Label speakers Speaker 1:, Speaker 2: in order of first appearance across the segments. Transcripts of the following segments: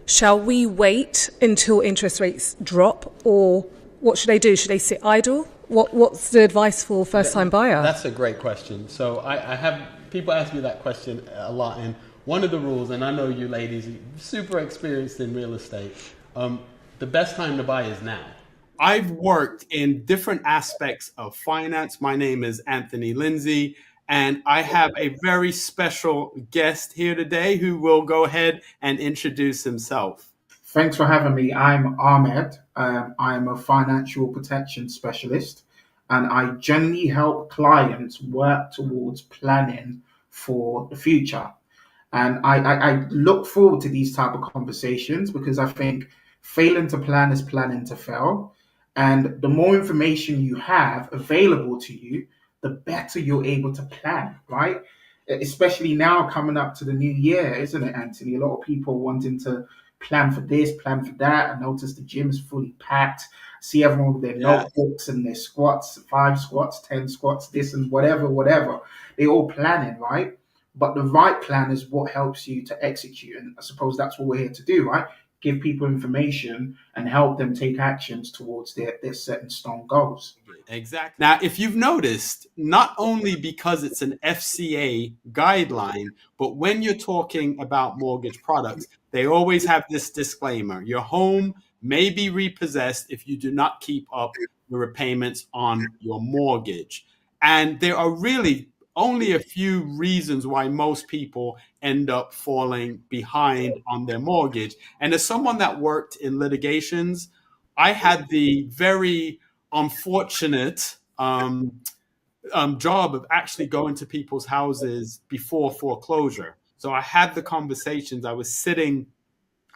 Speaker 1: Shall we wait until interest rates drop, or what should they do? Should they sit idle? What's the advice for first-time buyer?
Speaker 2: That's a great question. So I have people ask me that question a lot, and one of the rules, and I know you ladies are super experienced in real estate, the best time to buy is now. I've worked in different aspects of finance. My name is Anthony Lindsay, and I have a very special guest here today who will go ahead and introduce himself.
Speaker 3: Thanks for having me. I'm Ahmed. I'm a financial protection specialist, and I generally help clients work towards planning for the future. And I look forward to these type of conversations because I think failing to plan is planning to fail. And the more information you have available to you, the better you're able to plan, right? Especially now coming up to the new year, isn't it, Anthony? A lot of people wanting to plan for this, plan for that. I notice the gym is fully packed. See everyone with their notebooks and their squats, 5 squats, 10 squats, this and whatever. They all planning, right? But the right plan is what helps you to execute. And I suppose that's what we're here to do, right? Give people information and help them take actions towards their set in stone goals.
Speaker 2: Exactly. Now, if you've noticed, not only because it's an FCA guideline, but when you're talking about mortgage products, they always have this disclaimer. Your home may be repossessed if you do not keep up the repayments on your mortgage. And there are really only a few reasons why most people end up falling behind on their mortgage. And as someone that worked in litigations, I had the very unfortunate job of actually going to people's houses before foreclosure. So I had the conversations. I was sitting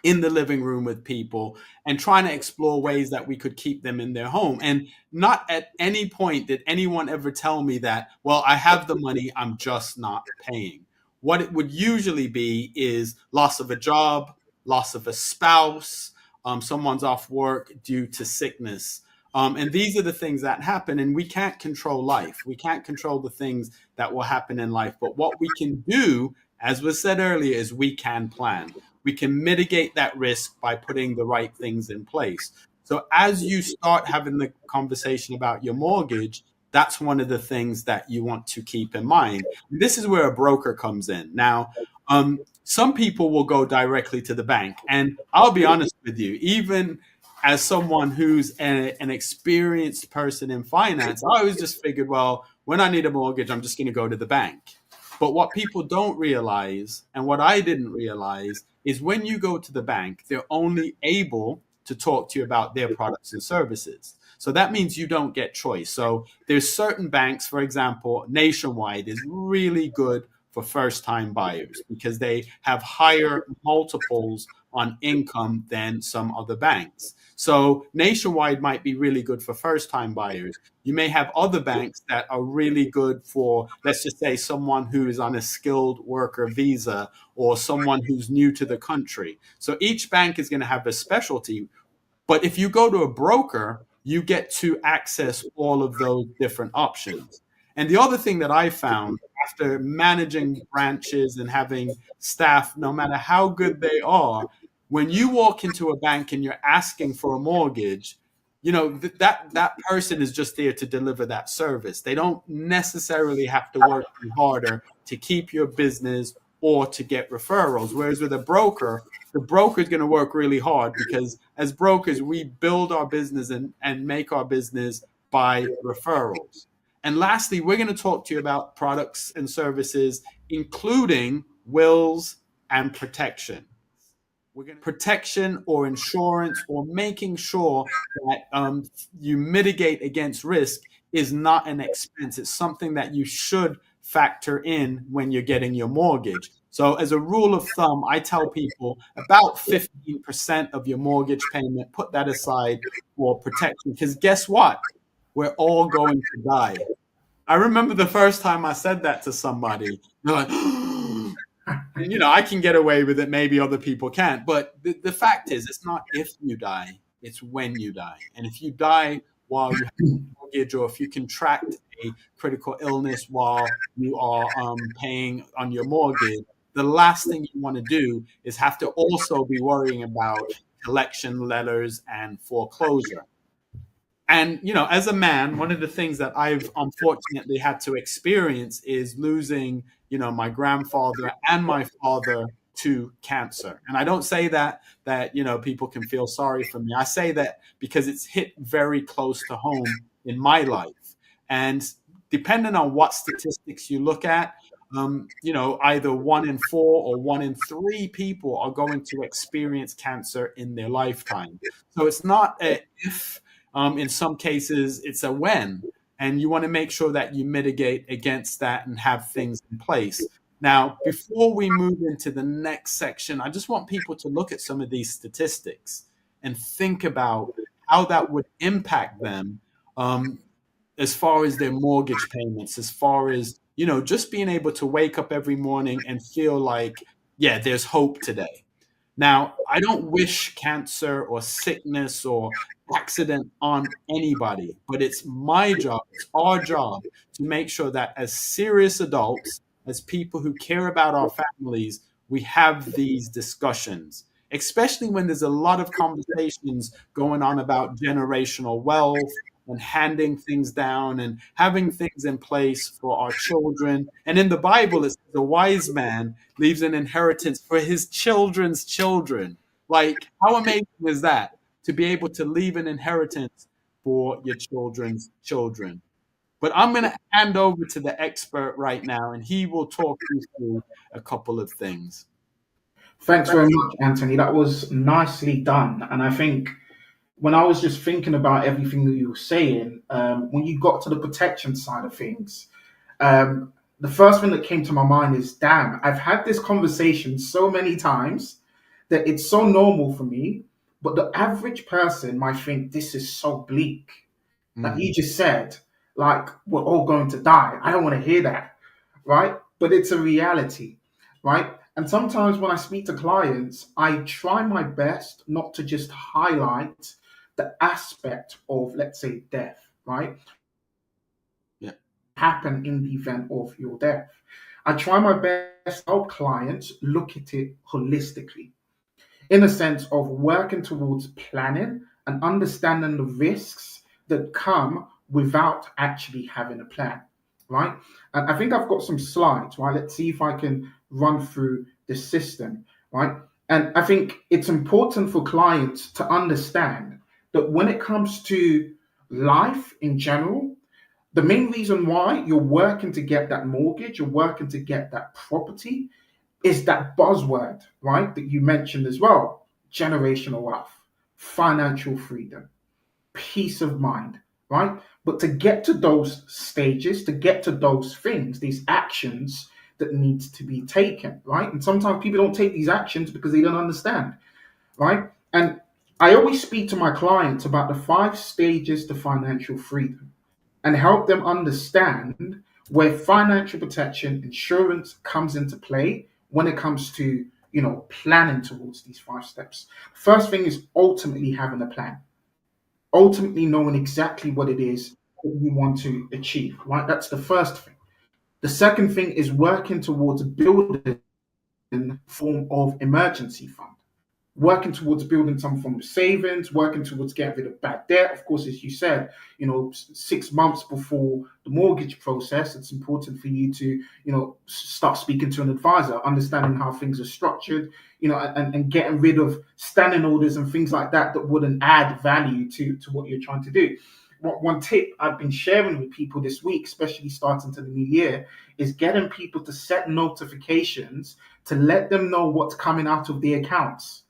Speaker 2: in the living room with people and trying to explore ways that we could keep them in their home. And not at any point did anyone ever tell me that, well, I have the money, I'm just not paying. What it would usually be is loss of a job, loss of a spouse, someone's off work due to sickness. And these are the things that happen, and we can't control life. We can't control the things that will happen in life. But what we can do, as was said earlier, is we can plan. We can mitigate that risk by putting the right things in place. So as you start having the conversation about your mortgage, that's one of the things that you want to keep in mind. This is where a broker comes in. Now, some people will go directly to the bank. And I'll be honest with you, even as someone who's an experienced person in finance, I always just figured, well, when I need a mortgage, I'm just going to go to the bank. But what people don't realize, and what I didn't realize, is when you go to the bank, they're only able to talk to you about their products and services. So that means you don't get choice. So there's certain banks, for example, Nationwide is really good for first-time buyers because they have higher multiples on income than some other banks. So Nationwide might be really good for first-time buyers. You may have other banks that are really good for, let's just say, someone who is on a skilled worker visa or someone who's new to the country. So each bank is going to have a specialty. But if you go to a broker, you get to access all of those different options. And the other thing that I found after managing branches and having staff, no matter how good they are, when you walk into a bank and you're asking for a mortgage, that person is just there to deliver that service. They don't necessarily have to work harder to keep your business or to get referrals. Whereas with a broker, the broker is going to work really hard because as brokers, we build our business and make our business by referrals. And lastly, we're going to talk to you about products and services, including wills and protection. We're going to protection or insurance or making sure that you mitigate against risk is not an expense. It's something that you should factor in when you're getting your mortgage. So as a rule of thumb, I tell people about 15% of your mortgage payment, put that aside for protection. Because guess what? We're all going to die. I remember the first time I said that to somebody. They're like, I can get away with it. Maybe other people can't. But the fact is, it's not if you die, it's when you die. And if you die while you have a mortgage or if you contract a critical illness while you are paying on your mortgage, the last thing you want to do is have to also be worrying about collection letters and foreclosure. And as a man, one of the things that I've unfortunately had to experience is losing my grandfather and my father to cancer. And I don't say that people can feel sorry for me. I say that because it's hit very close to home in my life. And depending on what statistics you look at, either 1 in 4 or 1 in 3 people are going to experience cancer in their lifetime. So it's not a if. In some cases, it's a when, and you want to make sure that you mitigate against that and have things in place. Now, before we move into the next section, I just want people to look at some of these statistics and think about how that would impact them, as far as their mortgage payments, as far as, just being able to wake up every morning and feel like, yeah, there's hope today. Now, I don't wish cancer or sickness or accident on anybody, but it's my job, it's our job to make sure that as serious adults, as people who care about our families, we have these discussions, especially when there's a lot of conversations going on about generational wealth and handing things down and having things in place for our children. And in the Bible, it says the wise man leaves an inheritance for his children's children. Like, how amazing is that? To be able to leave an inheritance for your children's children. But I'm going to hand over to the expert right now, and he will talk you through a couple of things.
Speaker 3: Thanks very much, Anthony. That was nicely done. And I think when I was just thinking about everything that you were saying, when you got to the protection side of things, the first thing that came to my mind is, damn, I've had this conversation so many times that it's so normal for me, but the average person might think this is so bleak. Like you just said, like we're all going to die. I don't want to hear that, right? But it's a reality, right? And sometimes when I speak to clients, I try my best not to just highlight the aspect of, let's say, death, right?
Speaker 2: Yeah.
Speaker 3: Happen in the event of your death. I try my best to help clients look at it holistically, in a sense of working towards planning and understanding the risks that come without actually having a plan, right? And I think I've got some slides, right? Let's see if I can run through the system, right? And I think it's important for clients to understand that when it comes to life in general, the main reason why you're working to get that mortgage, you're working to get that property, is that buzzword, right, that you mentioned as well: generational wealth, financial freedom, peace of mind, right? But to get to those stages, to get to those things, these actions that needs to be taken, right? And sometimes people don't take these actions because they don't understand, right? And I always speak to my clients about the 5 stages to financial freedom and help them understand where financial protection insurance comes into play when it comes to planning towards these 5 steps. First thing is ultimately having a plan, ultimately knowing exactly what it is that you want to achieve, right? That's the first thing. The second thing is working towards building a form of emergency fund, working towards building some form of savings, working towards getting rid of bad debt. Of course, as you said, 6 months before the mortgage process, it's important for you to, start speaking to an advisor, understanding how things are structured, and getting rid of standing orders and things like that that wouldn't add value to what you're trying to do. One tip I've been sharing with people this week, especially starting to the new year, is getting people to set notifications to let them know what's coming out of the accounts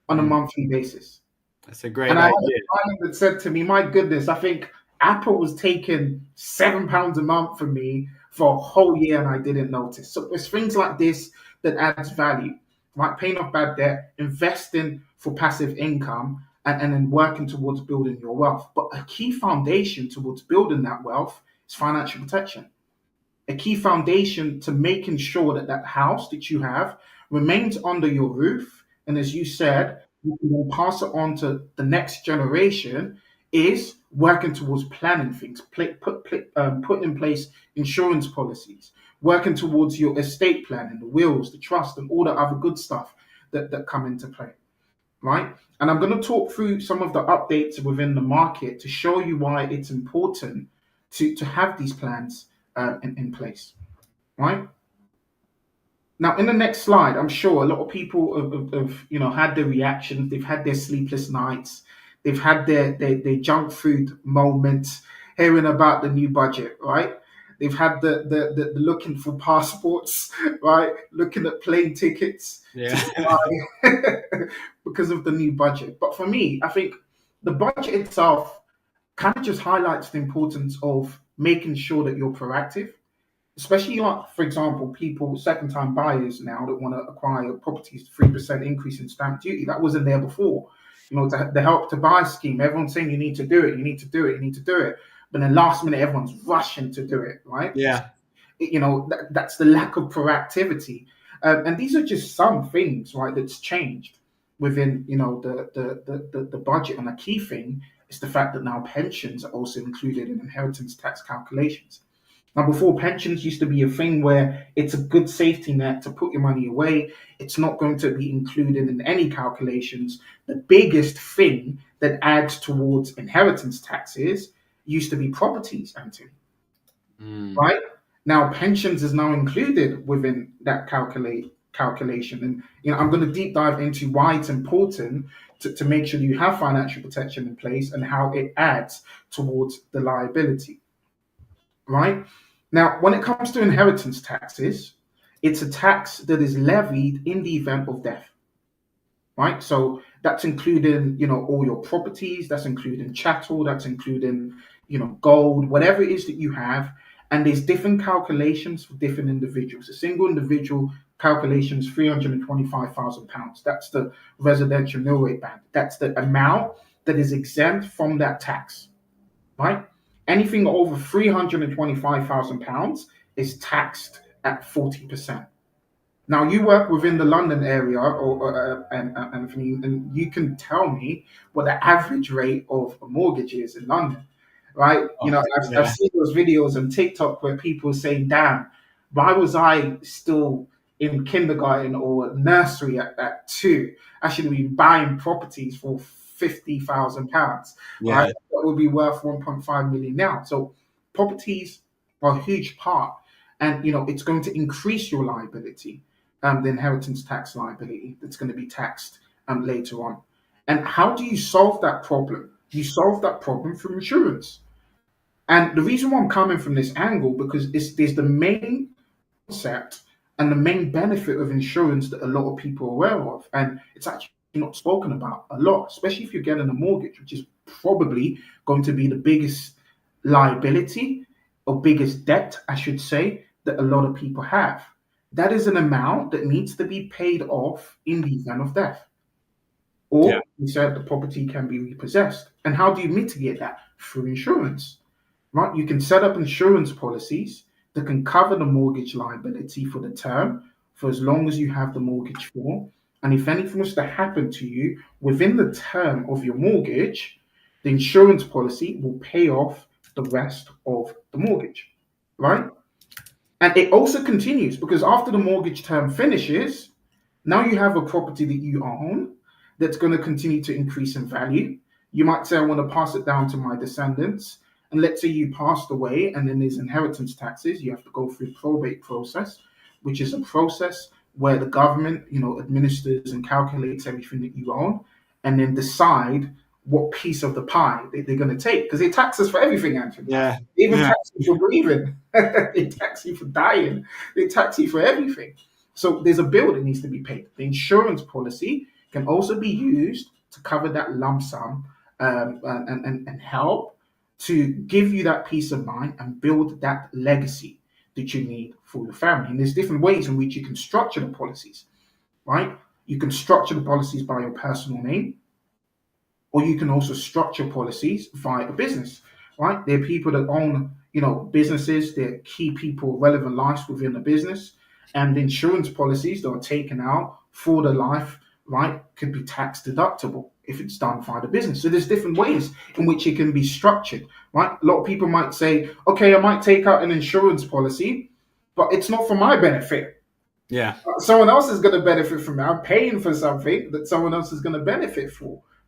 Speaker 3: on a monthly basis.
Speaker 2: That's a great
Speaker 3: And I had a
Speaker 2: idea.
Speaker 3: client that said to me, my goodness, I think Apple was taking £7 a month from me for a whole year and I didn't notice. So there's things like this that adds value, right? Paying off bad debt, investing for passive income, and then working towards building your wealth. But a key foundation towards building that wealth is financial protection. A key foundation to making sure that that house that you have remains under your roof. And as you said, you can then pass it on to the next generation is working towards planning things, putting in place insurance policies, working towards your estate planning, the wills, the trust, and all the other good stuff that come into play, right? And I'm going to talk through some of the updates within the market to show you why it's important to have these plans in place, right? Now, in the next slide, I'm sure a lot of people have had their reactions. They've had their sleepless nights. They've had their junk food moments, hearing about the new budget, right? They've had the looking for passports, right? Looking at plane tickets to
Speaker 2: Yeah.
Speaker 3: fly because of the new budget. But for me, I think the budget itself kind of just highlights the importance of making sure that you're proactive, especially like, for example, people, second time buyers now that want to acquire properties, 3% increase in stamp duty. That wasn't there before. The help to buy scheme, everyone's saying you need to do it, you need to do it, you need to do it. But then last minute, everyone's rushing to do it, right?
Speaker 2: Yeah.
Speaker 3: That's the lack of proactivity. And these are just some things, right, that's changed within, the budget. And a key thing is the fact that now pensions are also included in inheritance tax calculations. Now, before, pensions used to be a thing where it's a good safety net to put your money away. It's not going to be included in any calculations. The biggest thing that adds towards inheritance taxes used to be properties, Anthony, right? Now, pensions is now included within that calculation. And, I'm going to deep dive into why it's important to make sure you have financial protection in place and how it adds towards the liability, right? Now, when it comes to inheritance taxes, it's a tax that is levied in the event of death, right? So that's including, all your properties, that's including chattel, that's including, gold, whatever it is that you have. And there's different calculations for different individuals. A single individual calculation is £325,000. That's the residential nil rate band. That's the amount that is exempt from that tax, right? Anything over £325,000 is taxed at 40%. Now, you work within the London area, Anthony, and you can tell me what the average rate of a mortgage is in London, right? I've seen those videos on TikTok where people saying, damn, why was I still in kindergarten or nursery at 2? I should have been buying properties for £50,000, right? That would be worth 1.5 million now. So properties are a huge part, and it's going to increase your liability, the inheritance tax liability that's going to be taxed later on. And how do you solve that problem? You solve that problem through insurance. And the reason why I'm coming from this angle, because there's the main concept and the main benefit of insurance that a lot of people are aware of, and it's actually not spoken about a lot, especially if you're getting a mortgage, which is probably going to be the biggest liability or biggest debt, I should say, that a lot of people have. That is an amount that needs to be paid off in the event of death. Or you said the property can be repossessed. And how do you mitigate that? Through insurance, right? You can set up insurance policies that can cover the mortgage liability for the term, for as long as you have the mortgage for. And if anything was to happen to you within the term of your mortgage, the insurance policy will pay off the rest of the mortgage, right? And it also continues, because after the mortgage term finishes, now you have a property that you own that's going to continue to increase in value. You might say, I want to pass it down to my descendants. And let's say you passed away, and then there's inheritance taxes. You have to go through probate process, which is a process where the government, administers and calculates everything that you own, and then decide what piece of the pie they're going to take, because they tax us for everything, Anthony.
Speaker 2: Yeah.
Speaker 3: They even tax you for breathing. They tax you for dying. They tax you for everything. So there's a bill that needs to be paid. The insurance policy can also be used to cover that lump sum and help to give you that peace of mind and build that legacy that you need for your family. And there's different ways in which you can structure the policies, right? You can structure the policies by your personal name, or you can also structure policies via a business, right? There are people that own, businesses, they're key people, relevant lives within the business, and the insurance policies that are taken out for the life, right, could be tax deductible if it's done via the business. So there's different ways in which it can be structured, right? A lot of people might say, okay, I might take out an insurance policy, but it's not for my benefit.
Speaker 2: Yeah.
Speaker 3: Someone else is going to benefit from it. I'm paying for something that someone else is going to benefit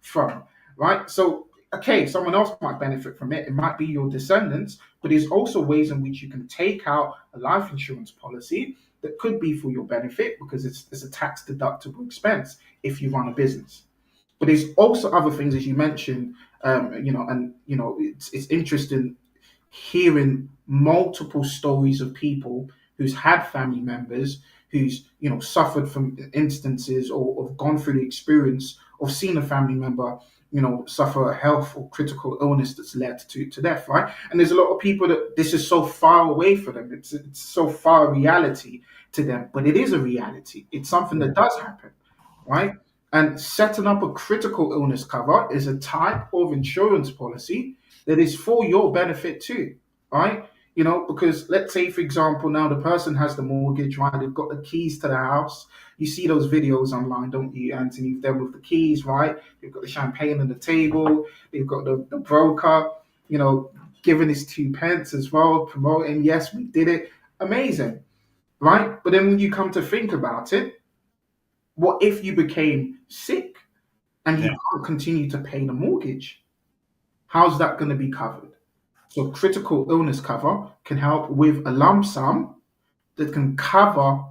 Speaker 3: from, right? So, okay, someone else might benefit from it. It might be your descendants, but there's also ways in which you can take out a life insurance policy that could be for your benefit because it's a tax deductible expense if you run a business. But there's also other things, as you mentioned, it's interesting hearing multiple stories of people who's had family members who's suffered from instances or gone through the experience of seeing a family member suffer a health or critical illness that's led to death, right? And there's a lot of people that this is so far away for them. It's so far a reality to them, but it is a reality. It's something that does happen, right? And setting up a critical illness cover is a type of insurance policy that is for your benefit too, right? Because let's say, for example, now the person has the mortgage, right? They've got the keys to the house. You see those videos online, don't you, Anthony? Them with the keys, right? They've got the champagne on the table. They've got the broker, giving his 2 pence as well, promoting, yes, we did it. Amazing, right? But then when you come to think about it, what if you became sick and you can't continue to pay the mortgage? How's that going to be covered? So critical illness cover can help with a lump sum that can cover,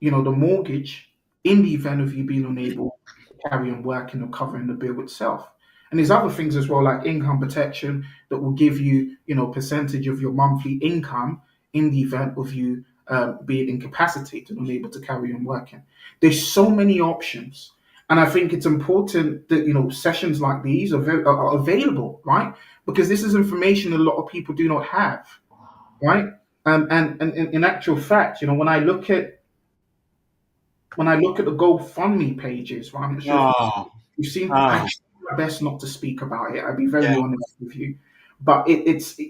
Speaker 3: the mortgage in the event of you being unable to carry on working or covering the bill itself. And there's other things as well, like income protection that will give you, percentage of your monthly income in the event of you being incapacitated, unable to carry on working. There's so many options. And I think it's important that, sessions like these are available, right? Because this is information a lot of people do not have, right? And in actual fact, when I look at the GoFundMe pages, right? I'm not sure if you've seen. I try my best not to speak about it. I'll be very honest with you, but it's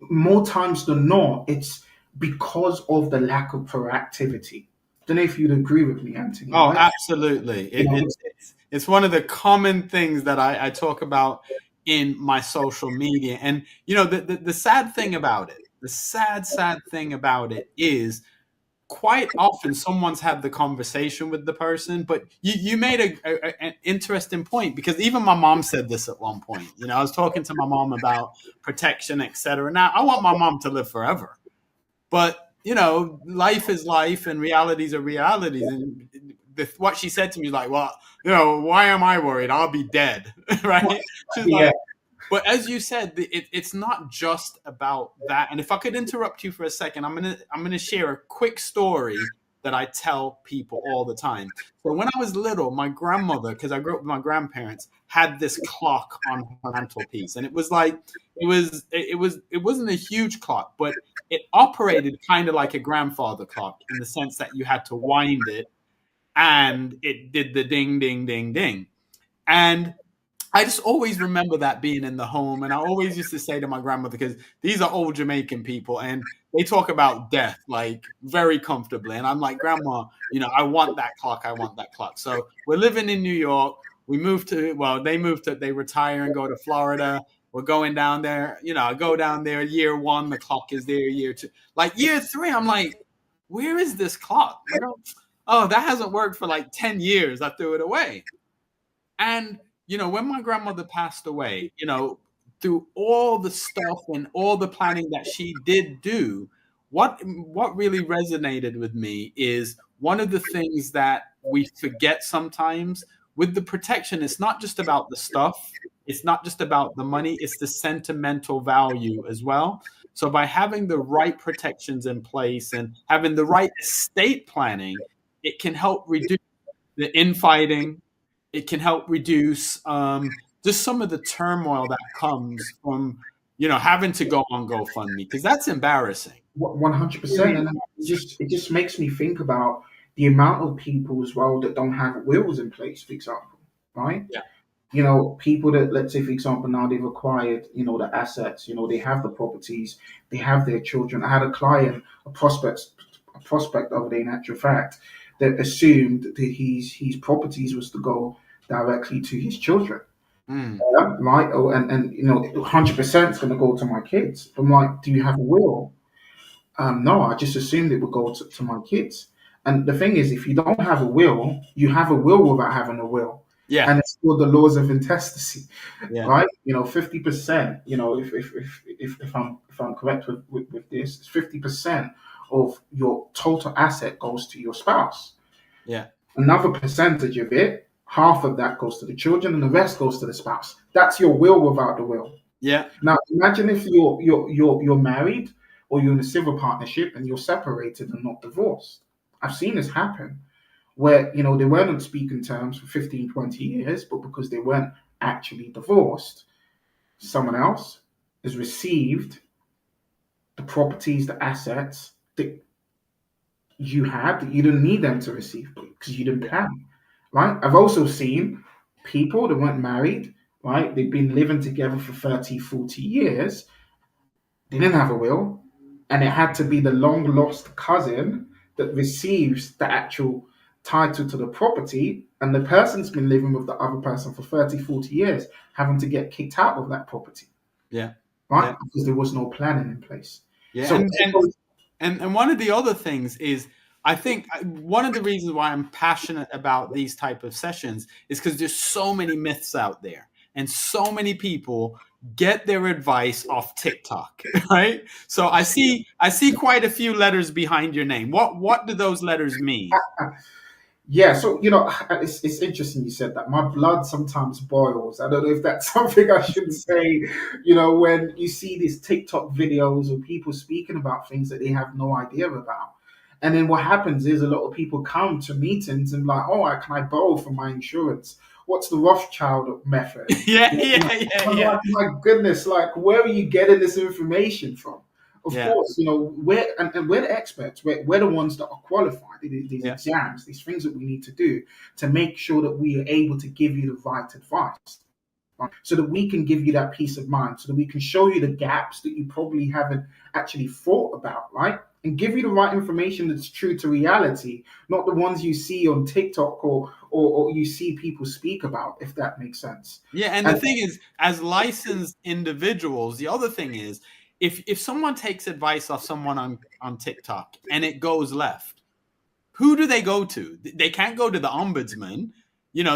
Speaker 3: more times than not, it's because of the lack of proactivity. I don't know if you'd agree with me, Anthony.
Speaker 2: Oh,
Speaker 3: right?
Speaker 2: absolutely. It's one of the common things that I talk about in my social media. And, the sad thing about it, the sad thing about it is quite often someone's had the conversation with the person, but you made an interesting point, because even my mom said this at one point. I was talking to my mom about protection, etc. Now, I want my mom to live forever, but life is life and realities are realities. And what she said to me is like, well, why am I worried? I'll be dead, right? She's like, but as you said, it's not just about that. And if I could interrupt you for a second, I'm gonna share a quick story that I tell people all the time. So when I was little, my grandmother, because I grew up with my grandparents, had this clock on her mantelpiece, and it wasn't a huge clock, but it operated kind of like a grandfather clock in the sense that you had to wind it, and it did the ding, ding, ding, ding, and I just always remember that being in the home. And I always used to say to my grandmother, because these are old Jamaican people and they talk about death like very comfortably. And I'm like, Grandma, I want that clock. I want that clock. So we're living in New York. They retire and go to Florida. We're going down there. I go down there year 1, the clock is there. Year 2, like year 3, I'm like, where is this clock? Oh, that hasn't worked for like 10 years. I threw it away. And when my grandmother passed away, through all the stuff and all the planning that she did do, what really resonated with me is one of the things that we forget sometimes with the protection. It's not just about the stuff. It's not just about the money. It's the sentimental value as well. So by having the right protections in place and having the right estate planning, it can help reduce the infighting. It can help reduce just some of the turmoil that comes from, having to go on GoFundMe, because that's embarrassing.
Speaker 3: 100%. And it just makes me think about the amount of people as well that don't have wills in place, for example, right?
Speaker 2: Yeah.
Speaker 3: People that, let's say, for example, now they've acquired, the assets, they have the properties, they have their children. I had a client, a prospect the other day, in actual fact, that assumed that his properties was to go directly to his children.
Speaker 2: Mm.
Speaker 3: Right? Oh, and 100% is going to go to my kids. I'm like, do you have a will? No, I just assumed it would go to my kids. And the thing is, if you don't have a will, you have a will without having a will.
Speaker 2: Yeah.
Speaker 3: And it's still the laws of intestacy,
Speaker 2: Yeah.
Speaker 3: right? 50%, if I'm correct with this, 50% of your total asset goes to your spouse.
Speaker 2: Yeah.
Speaker 3: Another percentage of it, half of that goes to the children, and the rest goes to the spouse. That's your will without the will.
Speaker 2: Yeah.
Speaker 3: Now, imagine if you're married or you're in a civil partnership and you're separated and not divorced. I've seen this happen where they weren't on speaking terms for 15, 20 years, but because they weren't actually divorced, someone else has received the properties, the assets that you had that you didn't need them to receive because you didn't plan. Right? I've also seen people that weren't married, right? They've been living together for 30, 40 years. They didn't have a will, and it had to be the long lost cousin that receives the actual title to the property, and the person's been living with the other person for 30, 40 years, having to get kicked out of that property,
Speaker 2: Yeah.
Speaker 3: right?
Speaker 2: Yeah.
Speaker 3: Because there was no planning in place.
Speaker 2: Yeah.
Speaker 3: So,
Speaker 2: And one of the other things is, I think one of the reasons why I'm passionate about these type of sessions is because there's so many myths out there, and so many people get their advice off TikTok, right? So I see quite a few letters behind your name. What do those letters mean?
Speaker 3: yeah, so it's interesting you said that. My blood sometimes boils. I don't know if that's something I should say. When you see these TikTok videos of people speaking about things that they have no idea about, and then what happens is a lot of people come to meetings and like, oh, can I borrow from my insurance? What's the Rothschild method?
Speaker 2: Yeah, yeah,
Speaker 3: I'm
Speaker 2: yeah,
Speaker 3: like, my goodness, like, where are you getting this information from? Of
Speaker 2: yeah,
Speaker 3: course, and we're the experts. We're the ones that are qualified. These
Speaker 2: yeah,
Speaker 3: exams, these things that we need to do to make sure that we are able to give you the right advice, right? So that we can give you that peace of mind, so that we can show you the gaps that you probably haven't actually thought about, right? And give you the right information that's true to reality, not the ones you see on TikTok or you see people speak about, if that makes sense.
Speaker 2: yeah. And the
Speaker 3: And
Speaker 2: thing is, as licensed individuals, the other thing is, if someone takes advice off someone on TikTok and it goes left, who do they go to? They can't go to the ombudsman.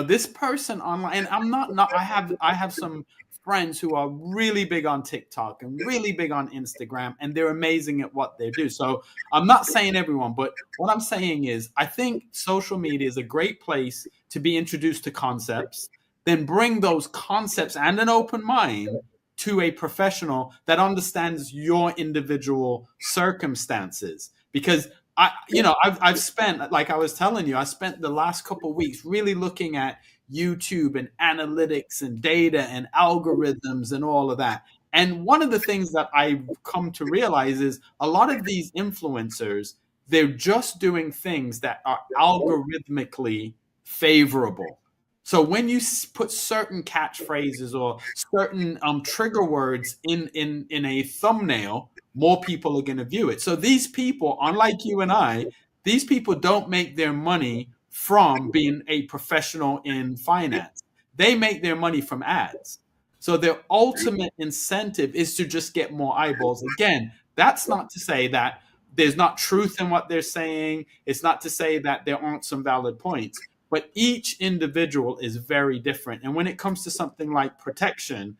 Speaker 2: This person online, and I'm not I have some friends who are really big on TikTok and really big on Instagram, and they're amazing at what they do. So I'm not saying everyone, but what I'm saying is I think social media is a great place to be introduced to concepts, then bring those concepts and an open mind to a professional that understands your individual circumstances. Because I've spent, like I was telling you, I spent the last couple of weeks really looking at YouTube and analytics and data and algorithms and all of that. And one of the things that I've come to realize is a lot of these influencers, they're just doing things that are algorithmically favorable. So when you put certain catchphrases or certain trigger words in a thumbnail, more people are going to view it. So these people, unlike you and I, these people don't make their money from being a professional in finance. They make their money from ads. So their ultimate incentive is to just get more eyeballs. Again, that's not to say that there's not truth in what they're saying. It's not to say that there aren't some valid points. But each individual is very different. And when it comes to something like protection,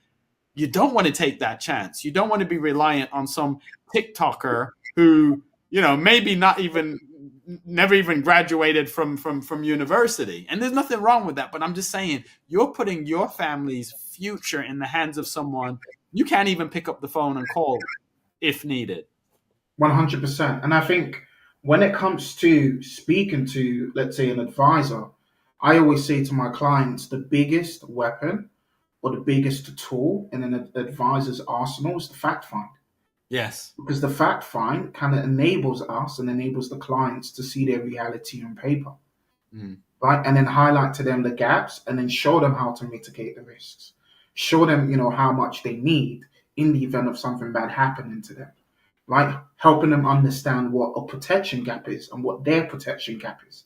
Speaker 2: you don't want to take that chance. You don't want to be reliant on some TikToker who, maybe not even never even graduated from university. And there's nothing wrong with that. But I'm just saying, you're putting your family's future in the hands of someone you can't even pick up the phone and call if needed.
Speaker 3: 100%. And I think when it comes to speaking to, let's say, an advisor, I always say to my clients, the biggest weapon or the biggest tool in an advisor's arsenal is the fact find.
Speaker 2: Yes.
Speaker 3: Because the fact find kind of enables us and enables the clients to see their reality on paper, right? And then highlight to them the gaps and then show them how to mitigate the risks. Show them, how much they need in the event of something bad happening to them, right? Helping them understand what a protection gap is and what their protection gap is.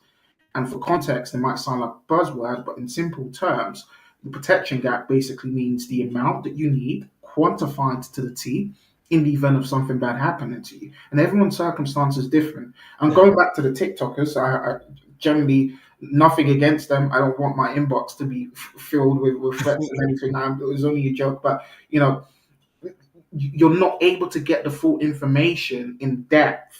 Speaker 3: And for context, it might sound like a buzzword, but in simple terms, the protection gap basically means the amount that you need quantified to the T in the event of something bad happening to you. And everyone's circumstance is different. And
Speaker 2: Yeah.
Speaker 3: going back to the TikTokers, I generally nothing against them. I don't want my inbox to be filled with threats and anything. It was only a joke, but you know, you're not able to get the full information in depth,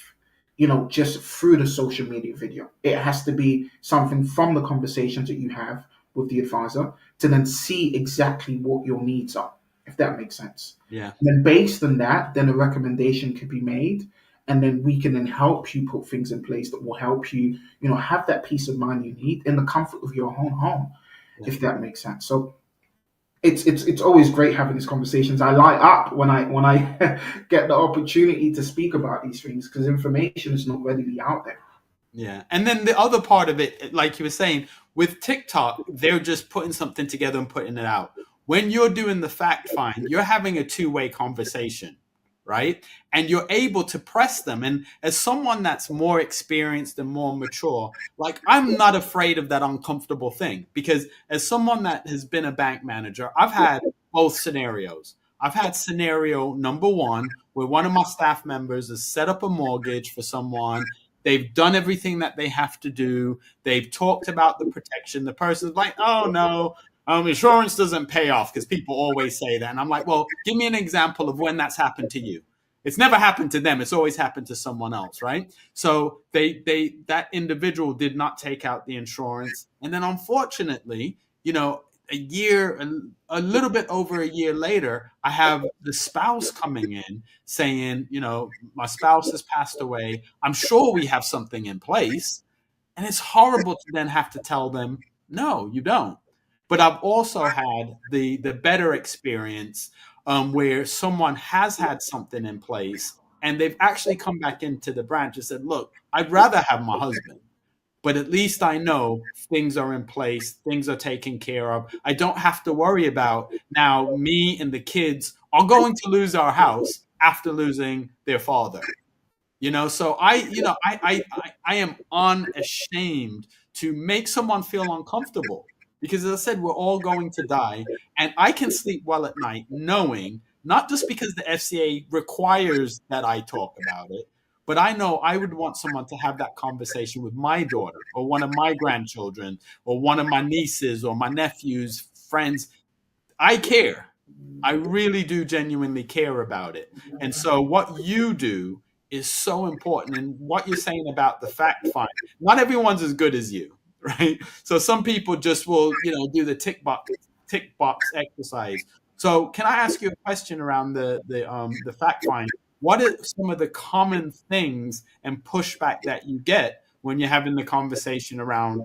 Speaker 3: just through the social media video. It has to be something from the conversations that you have with the advisor to then see exactly what your needs are, if that makes sense.
Speaker 2: Yeah.
Speaker 3: And then based on that, then a recommendation could be made. And then we can then help you put things in place that will help you, have that peace of mind you need in the comfort of your own home, if that makes sense. So it's always great having these conversations. I light up when I get the opportunity to speak about these things because information is not readily out there.
Speaker 2: Yeah. And then the other part of it, like you were saying, with TikTok, they're just putting something together and putting it out. When you're doing the fact find, you're having a two-way conversation, right? And you're able to press them. And as someone that's more experienced and more mature, like I'm not afraid of that uncomfortable thing because as someone that has been a bank manager, I've had both scenarios. I've had scenario number one where one of my staff members has set up a mortgage for someone. They've done everything that they have to do. They've talked about the protection. The person's like, oh no, insurance doesn't pay off because people always say that. And I'm like, well, give me an example of when that's happened to you. It's never happened to them. It's always happened to someone else, right? So that individual did not take out the insurance. And then unfortunately, a little bit over a year later, I have the spouse coming in saying, my spouse has passed away. I'm sure we have something in place. And it's horrible to then have to tell them, no, you don't. But I've also had the better experience where someone has had something in place and they've actually come back into the branch and said, look, I'd rather have my husband. But at least I know things are in place, things are taken care of. I don't have to worry about now me and the kids are going to lose our house after losing their father. So I am unashamed to make someone feel uncomfortable because as I said, we're all going to die. And I can sleep well at night knowing, not just because the FCA requires that I talk about it, but I know I would want someone to have that conversation with my daughter or one of my grandchildren or one of my nieces or my nephews, friends. I care. I really do genuinely care about it. And so what you do is so important. And what you're saying about the fact find, not everyone's as good as you, right? So some people just will, do the tick box exercise. So can I ask you a question around the fact find? What are some of the common things and pushback that you get when you're having the conversation around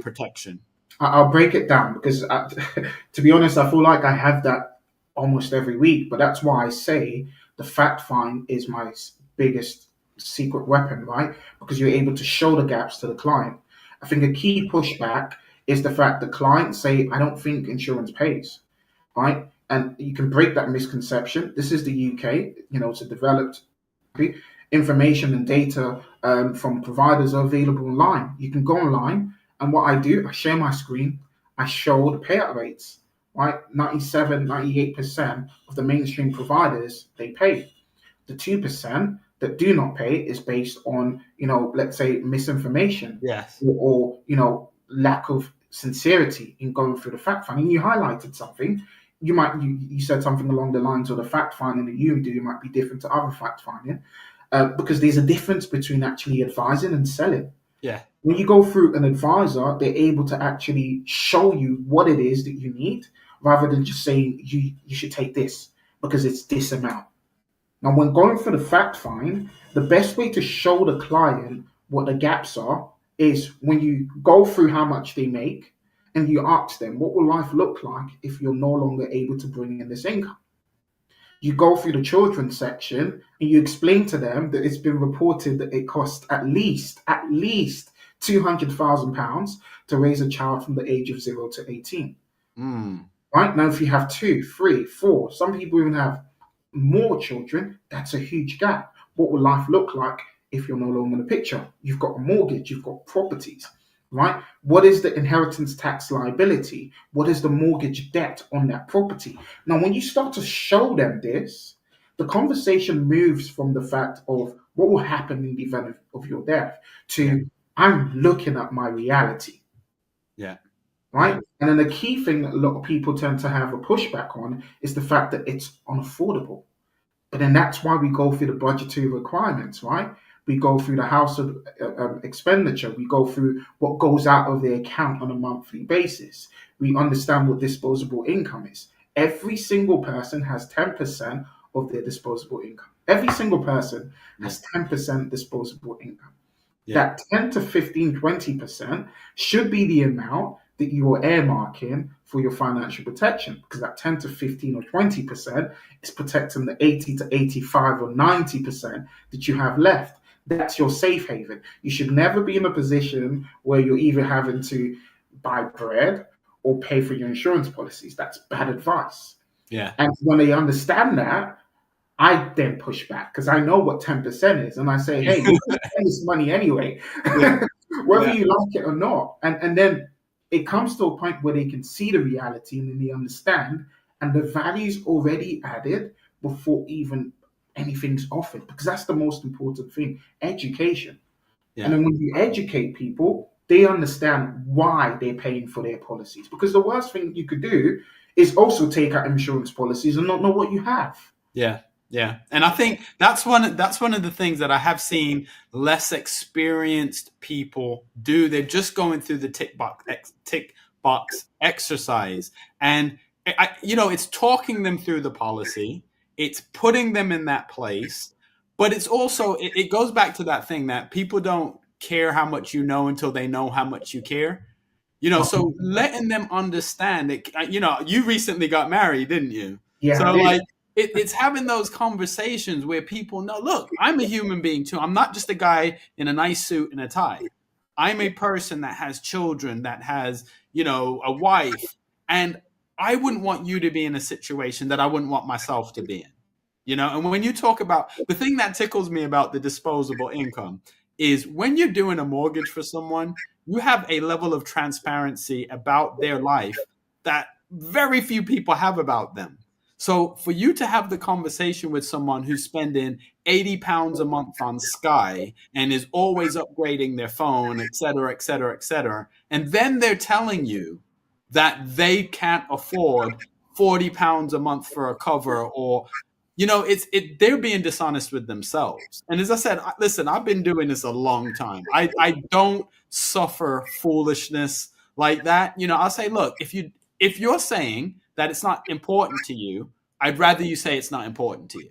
Speaker 2: protection?
Speaker 3: I'll break it down because, to be honest, I feel like I have that almost every week. But that's why I say the fact find is my biggest secret weapon, right? Because you're able to show the gaps to the client. I think a key pushback is the fact that clients say, I don't think insurance pays, right? And you can break that misconception. This is the UK, it's a developed country. Information and data from providers are available online. You can go online, and what I do, I share my screen, I show the payout rates, right? 97, 98% of the mainstream providers, they pay. The 2% that do not pay is based on, let's say misinformation
Speaker 2: Yes.
Speaker 3: or lack of sincerity in going through the fact finding. You highlighted something. You said something along the lines of the fact finding that you do might be different to other fact finding because there's a difference between actually advising and selling.
Speaker 2: Yeah.
Speaker 3: When you go through an advisor, they're able to actually show you what it is that you need rather than just saying you should take this because it's this amount. Now, when going through the fact find, the best way to show the client what the gaps are is when you go through how much they make and you ask them, what will life look like if you're no longer able to bring in this income? You go through the children's section and you explain to them that it's been reported that it costs at least £200,000 to raise a child from the age of 0 to 18. Right? Now, if you have 2, 3, 4, some people even have more children, that's a huge gap. What will life look like if you're no longer in the picture? You've got a mortgage, you've got properties. right? What is the inheritance tax liability? What is the mortgage debt on that property? Now, when you start to show them this, the conversation moves from the fact of what will happen in the event of your death
Speaker 2: Yeah.
Speaker 3: to I'm looking at my reality,
Speaker 2: Yeah. Yeah.
Speaker 3: right? And then the key thing that a lot of people tend to have a pushback on is the fact that it's unaffordable. But then that's why we go through the budgetary requirements, right? We go through the house of expenditure. We go through what goes out of the account on a monthly basis. We understand what disposable income is. Every single person has 10% of their disposable income. Every single person
Speaker 2: Yeah.
Speaker 3: has 10% disposable income.
Speaker 2: Yeah.
Speaker 3: That 10 to 15, 20% should be the amount that you are earmarking for your financial protection, because that 10 to 15 or 20% is protecting the 80 to 85 or 90% that you have left. That's your safe haven. You should never be in a position where you're either having to buy bread or pay for your insurance policies. That's bad advice.
Speaker 2: Yeah.
Speaker 3: And when they understand that, I then push back because I know what 10% is. And I say, hey, you're going to spend this money anyway,
Speaker 2: Yeah.
Speaker 3: whether
Speaker 2: Yeah.
Speaker 3: you like it or not. And then it comes to a point where they can see the reality and then they understand, and the value's already added before even anything's offered, because that's the most important thing, education. And
Speaker 2: Yeah.
Speaker 3: then when you educate people, they understand why they're paying for their policies. Because the worst thing you could do is also take out insurance policies and not know what you have.
Speaker 2: Yeah. Yeah. And I think that's one of the things that I have seen less experienced people do. They're just going through the tick box exercise. And it's talking them through the policy. It's putting them in that place. But it's also it goes back to that thing that people don't care how much you know until they know how much you care. So letting them understand it. You recently got married, didn't you?
Speaker 3: Yeah, I
Speaker 2: So
Speaker 3: did.
Speaker 2: like it's having those conversations where people know, look, I'm a human being too. I'm not just a guy in a nice suit and a tie. I'm a person that has children, that has, a wife. And I wouldn't want you to be in a situation that I wouldn't want myself to be in. And when you talk about the thing that tickles me about the disposable income is when you're doing a mortgage for someone, you have a level of transparency about their life that very few people have about them. So for you to have the conversation with someone who's spending £80 a month on Sky and is always upgrading their phone, et cetera, et cetera, et cetera, and then they're telling you that they can't afford £40 a month for a cover, or they're being dishonest with themselves. And as I said, listen, I've been doing this a long time. I don't suffer foolishness like that. I'll say, look, if you're saying that it's not important to you, I'd rather you say it's not important to you,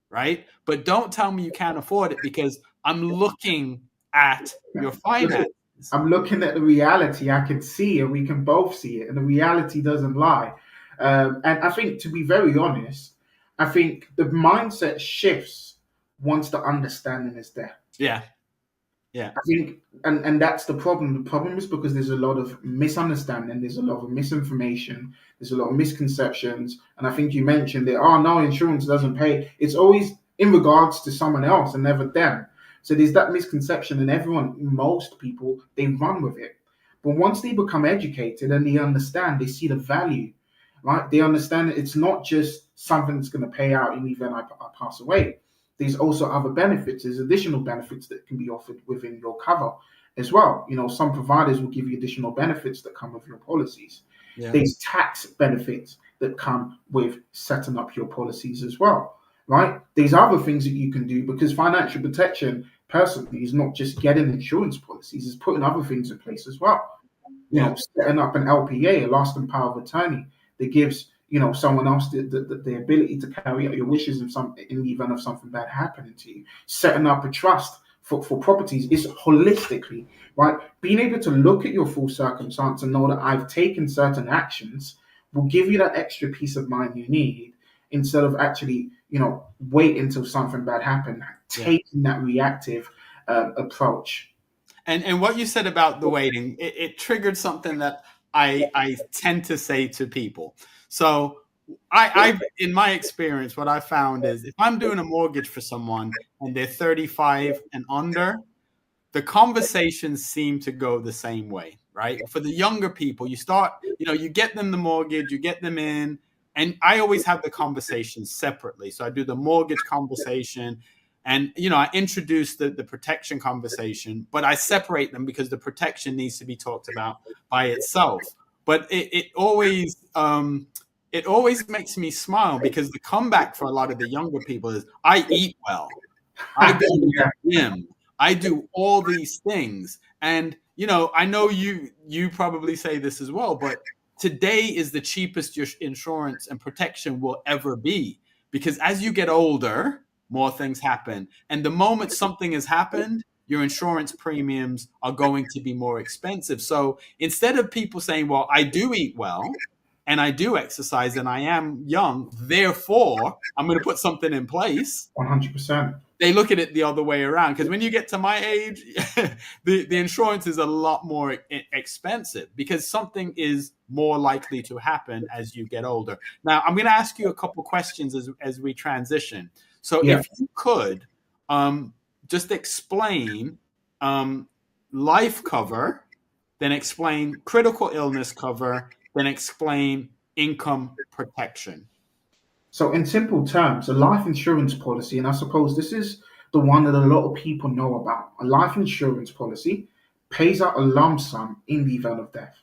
Speaker 2: right? But don't tell me you can't afford it, because I'm looking at your
Speaker 3: Listen,
Speaker 2: finances.
Speaker 3: I'm looking at the reality. I can see, and we can both see it, and the reality doesn't lie. And I think, to be very honest, I think the mindset shifts once the understanding is there.
Speaker 2: Yeah, yeah,
Speaker 3: I think, and that's the problem. The problem is because there's a lot of misunderstanding, there's a lot of misinformation, there's a lot of misconceptions, and I think you mentioned that, oh no, insurance doesn't pay. It's always in regards to someone else and never them. So there's that misconception, and most people, they run with it. But once they become educated and they understand, they see the value, right? They understand that it's not just something that's going to pay out in the event I pass away. There's also other benefits. There's additional benefits that can be offered within your cover as well. Some providers will give you additional benefits that come with your policies.
Speaker 2: yeah,
Speaker 3: There's tax benefits that come with setting up your policies as well, right? There's other things that you can do, because financial protection personally is not just getting insurance policies, it's putting other things in place as well.
Speaker 2: yeah,
Speaker 3: Setting up an LPA, a lasting power of attorney, that gives someone else the ability to carry out your wishes in the event of something bad happening to you. Setting up a trust for properties is holistically, right. Being able to look at your full circumstance and know that I've taken certain actions will give you that extra peace of mind you need, instead of actually wait until something bad happened,
Speaker 2: yeah.
Speaker 3: taking that reactive approach.
Speaker 2: And what you said about the waiting, it triggered something that I tend to say to people. So I've in my experience, what I found is if I'm doing a mortgage for someone and they're 35 and under, the conversations seem to go the same way, right? For the younger people, you start, you get them the mortgage, you get them in, and I always have the conversations separately. So I do the mortgage conversation, and I introduce the protection conversation, but I separate them because the protection needs to be talked about by itself. But it always makes me smile because the comeback for a lot of the younger people is, I eat well, I go to the gym, I do all these things. And I know you probably say this as well, but today is the cheapest your insurance and protection will ever be, because as you get older, more things happen. And the moment something has happened, your insurance premiums are going to be more expensive. So instead of people saying, well, I do eat well and I do exercise and I am young, therefore I'm going to put something in place,
Speaker 3: 100%.
Speaker 2: they look at it the other way around. Because when you get to my age, the insurance is a lot more expensive because something is more likely to happen as you get older. Now, I'm going to ask you a couple questions as we transition. So
Speaker 3: Yeah.
Speaker 2: if you could just explain life cover, then explain critical illness cover, then explain income protection.
Speaker 3: So, in simple terms, a life insurance policy, and I suppose this is the one that a lot of people know about, a life insurance policy pays out a lump sum in the event of death.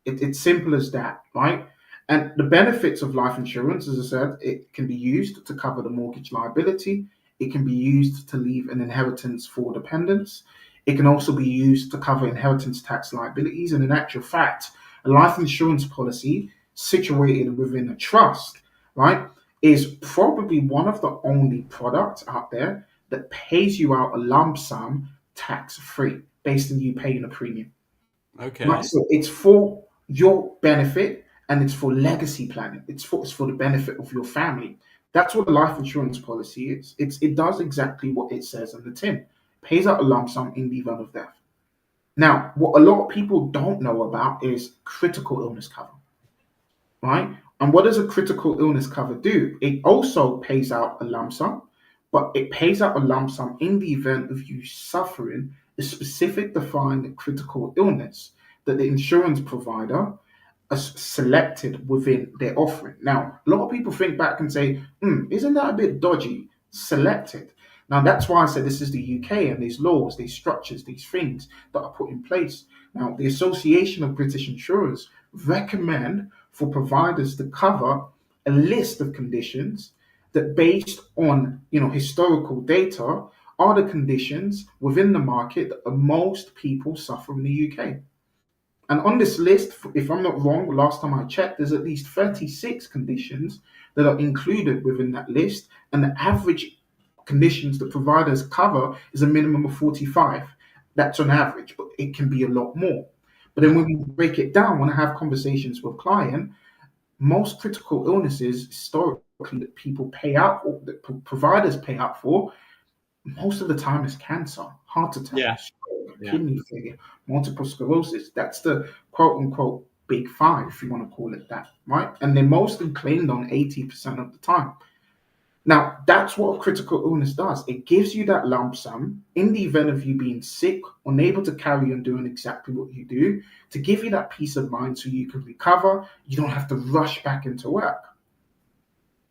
Speaker 3: It's simple as that, right? And the benefits of life insurance, as I said, it can be used to cover the mortgage liability. It can be used to leave an inheritance for dependents. It can also be used to cover inheritance tax liabilities. And in actual fact, a life insurance policy situated within a trust, right, is probably one of the only products out there that pays you out a lump sum tax free based on you paying a premium. Right,
Speaker 2: Okay.
Speaker 3: so it's for your benefit and it's for legacy planning. It's for the benefit of your family. That's what a life insurance policy is. It does exactly what it says on the tin. Pays out a lump sum in the event of death. Now, what a lot of people don't know about is critical illness cover, right? And what does a critical illness cover do? It also pays out a lump sum, but it pays out a lump sum in the event of you suffering a specific defined critical illness that the insurance provider has selected within their offering. Now, a lot of people think back and say, isn't that a bit dodgy? Selected. Now, that's why I said this is the UK and these laws, these structures, these things that are put in place. Now, the Association of British Insurers recommend for providers to cover a list of conditions that, based on historical data, are the conditions within the market that most people suffer in the UK. And on this list, if I'm not wrong, last time I checked, there's at least 36 conditions that are included within that list. And the average conditions that providers cover is a minimum of 45. That's on average, but it can be a lot more. But then when we break it down, when I have conversations with client, most critical illnesses historically that people pay out for, that providers pay out for, most of the time is cancer, heart attack,
Speaker 2: Yeah.
Speaker 3: stroke,
Speaker 2: Yeah.
Speaker 3: kidney failure, multiple sclerosis. That's the quote unquote big five, if you want to call it that, right? And they're mostly claimed on 80% of the time. Now, that's what a critical illness does. It gives you that lump sum in the event of you being sick, unable to carry on doing exactly what you do, to give you that peace of mind so you can recover. You don't have to rush back into work.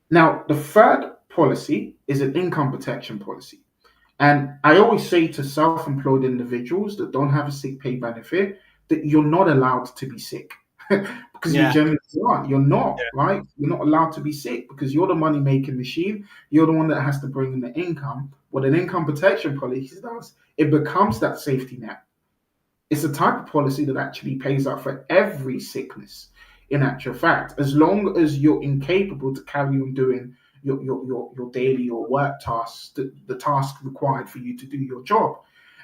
Speaker 3: Now, the third policy is an income protection policy. And I always say to self-employed individuals that don't have a sick pay benefit that you're not allowed to be sick because you
Speaker 2: Yeah.
Speaker 3: generally aren't. You're not,
Speaker 2: Yeah.
Speaker 3: right? You're not allowed to be sick because you're the money-making machine. You're the one that has to bring in the income. What an income protection policy does, it becomes that safety net. It's a type of policy that actually pays out for every sickness. In actual fact, as long as you're incapable to carry on doing your daily or work tasks, the task required for you to do your job.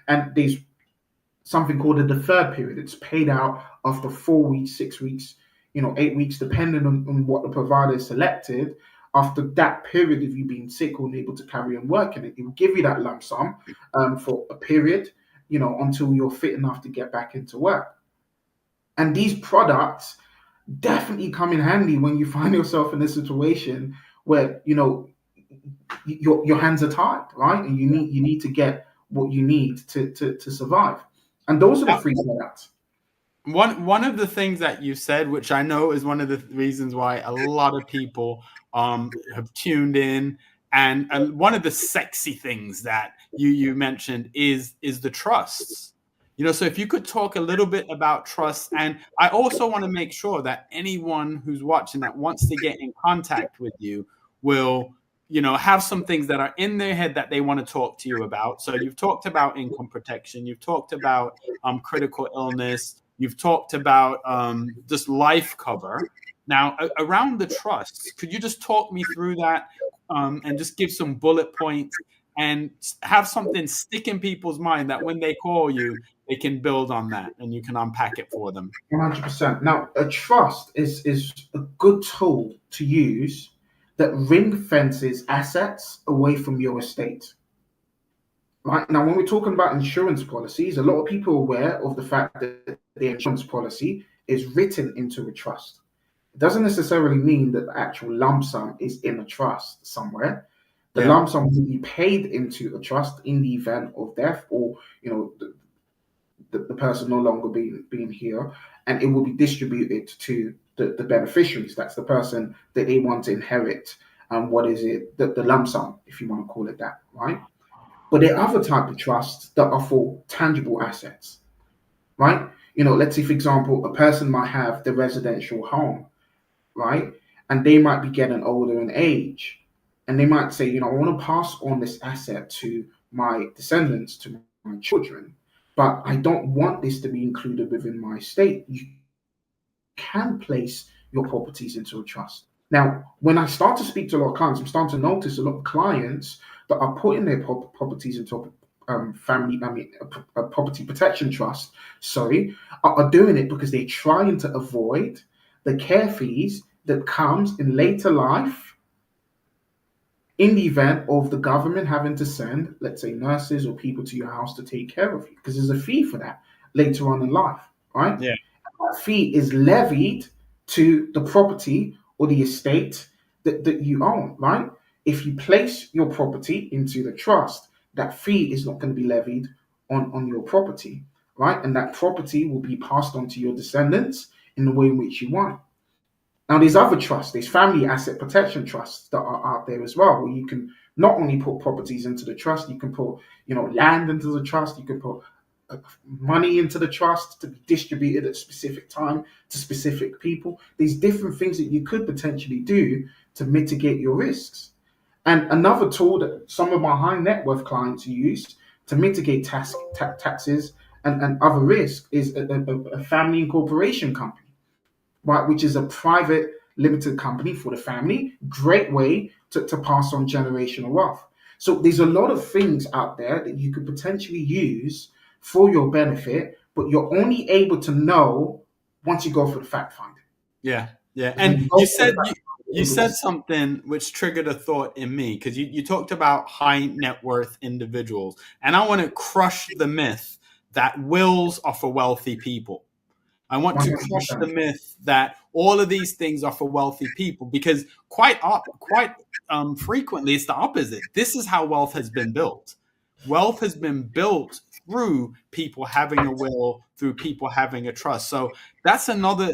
Speaker 3: And there's something called a deferred period. It's paid out after 4 weeks, 6 weeks, 8 weeks, depending on what the provider is selected. After that period of you being sick or unable to carry on working, it will give you that lump sum for a period, until you're fit enough to get back into work. And these products definitely come in handy when you find yourself in a situation where your hands are tied, right? And you need to get what you need to survive. And those are the three products.
Speaker 2: One of the things that you said, which I know is one of the reasons why a lot of people have tuned in, and one of the sexy things that you mentioned is the trusts. So if you could talk a little bit about trust, and I also want to make sure that anyone who's watching that wants to get in contact with you will, have some things that are in their head that they want to talk to you about. So you've talked about income protection, you've talked about critical illness, you've talked about just life cover. Now, around the trusts, could you just talk me through that and just give some bullet points and have something stick in people's mind that when they call you, they can build on that and you can unpack it for them?
Speaker 3: 100%. Now, a trust is a good tool to use that ring fences assets away from your estate. Right now, when we're talking about insurance policies, a lot of people are aware of the fact that the insurance policy is written into a trust. It doesn't necessarily mean that the actual lump sum is in a trust somewhere. The
Speaker 2: Yeah.
Speaker 3: lump sum will be paid into a trust in the event of death, or the person no longer being here, and it will be distributed to the beneficiaries. That's the person that they want to inherit. And what is it? The lump sum, if you want to call it that, right? But there are other type of trusts that are for tangible assets, right? Let's say, for example, a person might have the residential home, right? And they might be getting older in age. And they might say, I want to pass on this asset to my descendants, to my children, but I don't want this to be included within my estate. You can place your properties into a trust. Now, when I start to speak to a lot of clients, I'm starting to notice a lot of clients that are putting their properties into a property protection trust, are doing it because they're trying to avoid the care fees that comes in later life in the event of the government having to send, let's say, nurses or people to your house to take care of you, because there's a fee for that later on in life, right?
Speaker 2: Yeah.
Speaker 3: That fee is levied to the property or the estate that you own, right? If you place your property into the trust, that fee is not going to be levied on your property, right? And that property will be passed on to your descendants in the way in which you want. Now, there's other trusts, there's family asset protection trusts that are out there as well, where you can not only put properties into the trust, you can put, land into the trust, you can put money into the trust to be distributed at a specific time to specific people. There's different things that you could potentially do to mitigate your risks. And another tool that some of my high net worth clients use to mitigate taxes and other risks is a family incorporation company, right, which is a private limited company for the family. Great way to pass on generational wealth. So there's a lot of things out there that you could potentially use for your benefit, but you're only able to know once you go for the fact finding.
Speaker 2: Yeah. Yeah.
Speaker 3: When
Speaker 2: And
Speaker 3: you go for the fact
Speaker 2: you said
Speaker 3: finding,
Speaker 2: something which triggered a thought in me, because you talked about high net worth individuals. And I want to crush the myth that wills are for wealthy people. I want to crush the
Speaker 3: 100%.
Speaker 2: myth that all of these things are for wealthy people, because quite frequently it's the opposite. This is how wealth has been built. Wealth has been built through people having a will, through people having a trust. So that's another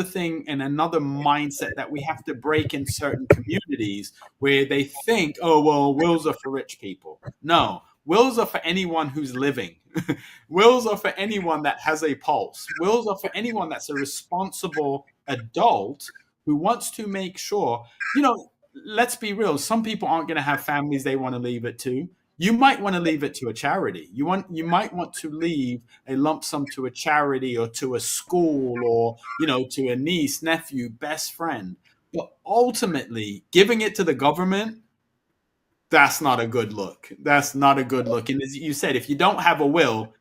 Speaker 2: thing and another mindset that we have to break in certain communities, where they think, oh, well, wills are for rich people. No, wills are for anyone who's living. Wills are for anyone that has a pulse. Wills are for anyone that's a responsible adult who wants to make sure, let's be real. Some people aren't going to have families they want to leave it to. You might want to leave it to a charity. You might want to leave a lump sum to a charity or to a school, or, to a niece, nephew, best friend. But ultimately, giving it to the government, that's not a good look. That's not a good look. And as you said, if you don't have a will,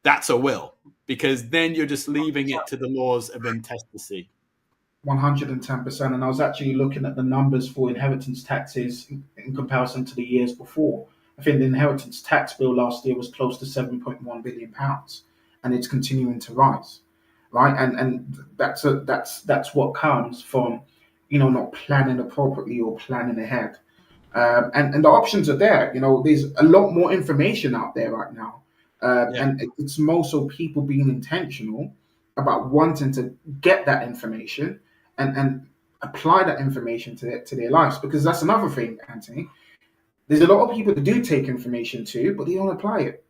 Speaker 2: that's a will, because then you're just leaving it to the laws of intestacy.
Speaker 3: 110%. And I was actually looking at the numbers for inheritance taxes in comparison to the years before. I think the inheritance tax bill last year was close to £7.1 billion, and it's continuing to rise, right? And that's what comes from, not planning appropriately or planning ahead. And the options are there. There's a lot more information out there right now,
Speaker 2: Yeah.
Speaker 3: and it's more so people being intentional about wanting to get that information and apply that information to their lives. Because that's another thing, Anthony. There's a lot of people that do take information too, but they don't apply it.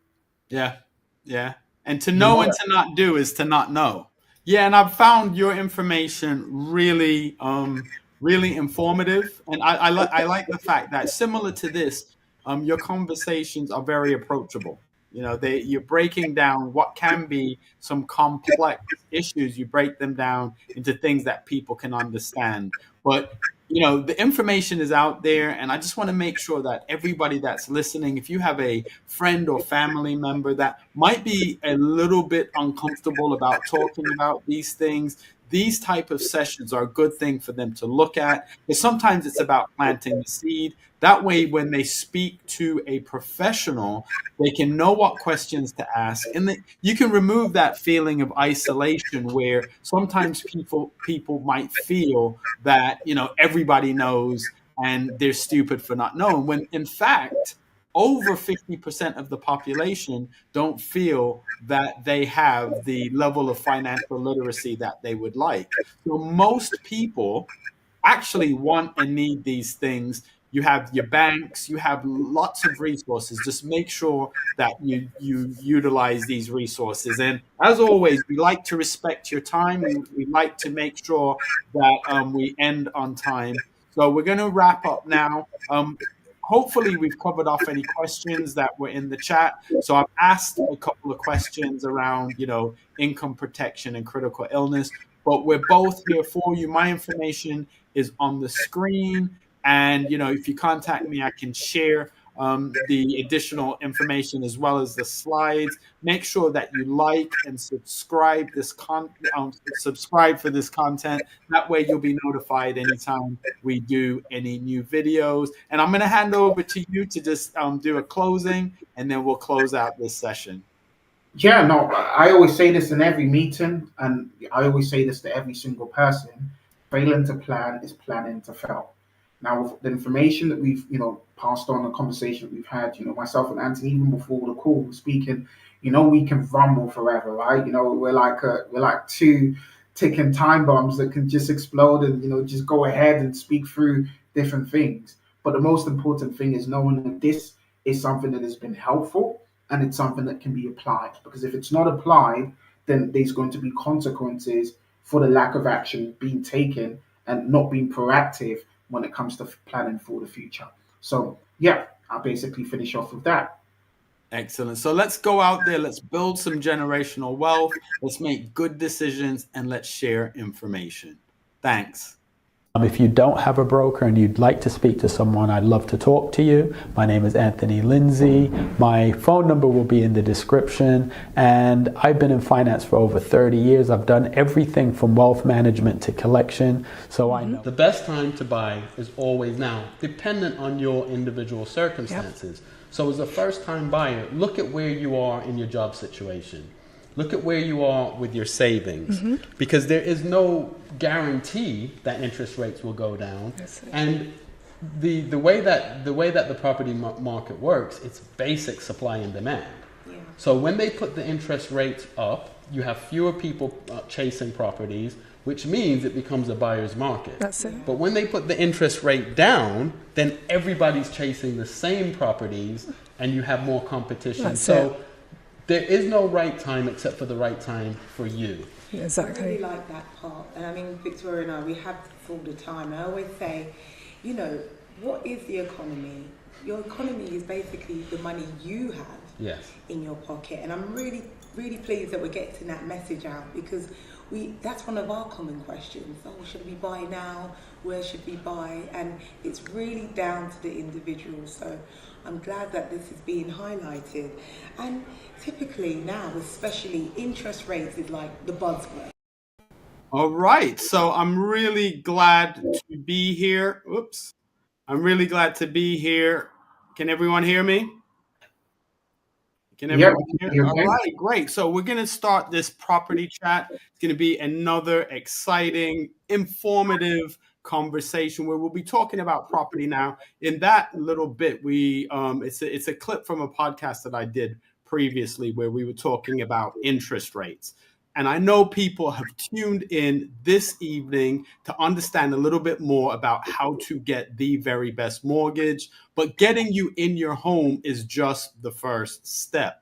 Speaker 2: Yeah. Yeah. And to
Speaker 3: You
Speaker 2: know
Speaker 3: know
Speaker 2: and to not do is to not know. Yeah, and I've found your information really really informative. And I like the fact that similar to this, your conversations are very approachable. You're breaking down what can be some complex issues. You break them down into things that people can understand. But the information is out there, and I just want to make sure that everybody that's listening, if you have a friend or family member that might be a little bit uncomfortable about talking about these things, these type of sessions are a good thing for them to look at, because sometimes it's about planting the seed. That way, when they speak to a professional, they can know what questions to ask, and you can remove that feeling of isolation where sometimes people might feel that everybody knows and they're stupid for not knowing, when in fact over 50% of the population don't feel that they have the level of financial literacy that they would like. So most people actually want and need these things. You have your banks, you have lots of resources. Just make sure that you utilize these resources. And as always, we like to respect your time. We like to make sure that we end on time. So we're going to wrap up now. Hopefully we've covered off any questions that were in the chat. So I've asked a couple of questions around, income protection and critical illness, but we're both here for you. My information is on the screen. And, if you contact me, I can share the additional information as well as the slides. Make sure that you like and subscribe for this content. That way you'll be notified anytime we do any new videos. And I'm going to hand over to you to just do a closing, and then we'll close out this session.
Speaker 3: Yeah, no, I always say this in every meeting, and I always say this to every single person. Failing to plan is planning to fail. Now, with the information that we've, passed on, the conversation that we've had, myself and Anthony, even before the call, speaking, we can rumble forever, right? We're like two ticking time bombs that can just explode and, just go ahead and speak through different things. But the most important thing is knowing that this is something that has been helpful and it's something that can be applied. Because if it's not applied, then there's going to be consequences for the lack of action being taken and not being proactive when it comes to planning for the future. So, yeah, I'll basically finish off with that.
Speaker 2: Excellent. So let's go out there. Let's build some generational wealth. Let's make good decisions, and let's share information. Thanks.
Speaker 4: If you don't have a broker and you'd like to speak to someone, I'd love to talk to you. My name is Anthony Lindsay. My phone number will be in the description. And I've been in finance for over 30 years. I've done everything from wealth management to collection. So I know.
Speaker 5: The best time to buy is always now, dependent on your individual circumstances. Yep. So as a first-time buyer, look at where you are in your job situation. Look at where you are with your savings, because there is no guarantee that interest rates will go down. And the way that the property market works, it's basic supply and demand. Yeah. So when they put the interest rates up, you have fewer people chasing properties, which means it becomes a buyer's market.
Speaker 1: That's it.
Speaker 5: But when they put the interest rate down, then everybody's chasing the same properties, and you have more competition.
Speaker 1: That's it.
Speaker 5: There is no right time except for the right time for you.
Speaker 1: Exactly.
Speaker 6: I really like that part. And I mean, Victoria and I, we have this all the time. I always say, what is the economy? Your economy is basically the money you have in your pocket. And I'm really, really pleased that we're getting that message out, because that's one of our common questions. Oh, should we buy now? Where should we buy? And it's really down to the individual. So I'm glad that this is being highlighted. And typically now, especially, interest rates is like the buzzword.
Speaker 2: All right. So I'm really glad to be here. Oops. I'm really glad to be here. Can everyone hear me? Can everyone hear? All right, great. So we're going to start this property chat. It's going to be another exciting, informative conversation where we'll be talking about property now. In that little bit, it's a clip from a podcast that I did previously where we were talking about interest rates. And I know people have tuned in this evening to understand a little bit more about how to get the very best mortgage, but getting you in your home is just the first step.